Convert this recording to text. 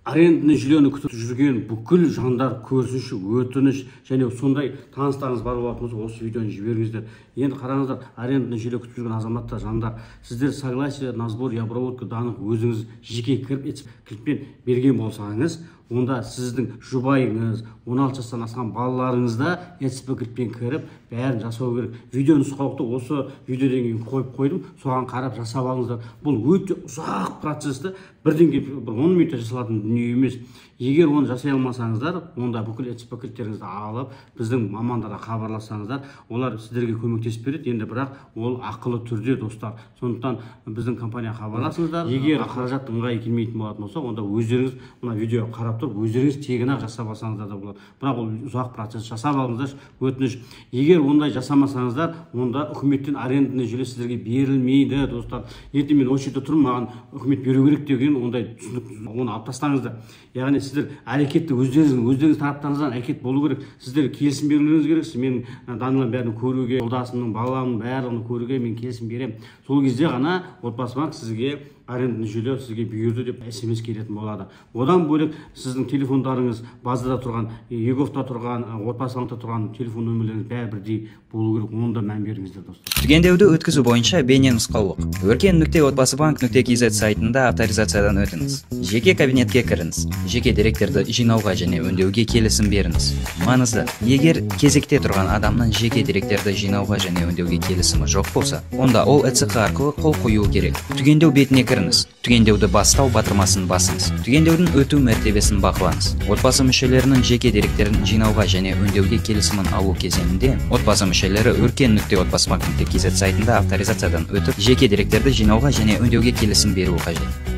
арендный жүйені күтіп жүрген бүкіл жандар көрсінші, өтініш және сондай таныстарыңыз бар болатын болса, осы видеоны жіберіңіздер. Енді қараңыздар, арендный жүйе күтіп жүрген азаматтар, жандар, сіздер согласие на сбор и обработку данных өзіңіз жеке кілтпен берген болсаңыз, онда сіздің жұбайыңыз, 16 жастан асқан балаларыңызда ЕЦП кілтпен кіріп, бәрін жасау керек. Видео нұсқаулықты осы видеоден кейін қойып қойдым, соған қарап жасап алыңыздар. Бұл өте ұзақ процесті, бірден келіп 10 минутта жасалатын дүние емес. Егер оны жасай алмасаңыздар, онда бүкіл ЕЦП кілттеріңізді алып, біздің мамандарға хабарлассаңыздар, олар сіздерге көмектесіп береді. Енді бірақ ол ақылы түрде, достар. Сондықтан біздің компанияға хабарласыңыздар. Егер қаражат ыңғайы келмейтін болатын болса, онда өздеріңіз мына видео қарап тұрып, өздеріңіз тегін-ақ жасап алсаңыздар да болады. Бірақ ол ұзақ процесс, жасап алыңыздар, өтініш. Егер ондай жасамасаңыздар, онда үкіметтен арендный жүйе сіздерге берілмейді, достар. Ертең мен осы жерде тұрмын, маған үкімет беру керек деген ондай түсінік, оны алып тастаңыздар. Яғни сіздер әрекетті өздеріңіз тараптарыңыздан әрекет болу керек. Сіздер келісім берулеріңіз керексіз. Мен данылардың бәрін көруге, жолдасымның, баламның барлығын көруге мен келісім беремін. Сол кезде ғана отбасы банк сізге арендный жүйе сізге бұйырды деп SMS келетін болады. Одан бөлек сіздің телефондарыңыз базада тұрған, ЕГОВта тұрған, отбасы банкта тұрған телефон нөмірлеріңіз бәрі бірдей болу керек. Оны да мән беріңіздер, достар. Түгендеуді өткізу бойынша бейненұсқаулық. Өркен.отбасыбанк.kz сайтында авторизациядан өтіңіз. Жеке кабинетке кіріңіз. Жеке деректерді жинауға және өңдеуге келісім беріңіз. Маңызды, егер кезекте тұрған адамның жеке деректерді жинауға және өңдеуге келісімі жоқ болса, онда ол ЭЦК арқылы қол қоюы керек. Түгендеу бетіне кіріңіз. Түгендеуді бастау батырмасын басыңыз. Түгендеудің өту мәртебесін бақылаңыз. Отбасы мүшелерінің жеке деректерін жинауға және өңдеуге келісімін алу кезеңінде отбасы мүшелері өркен.отбасыбанк.kz сайтында авторизациядан өтіп, жеке деректерді жинауға және өңдеуге келісім беруі қажет.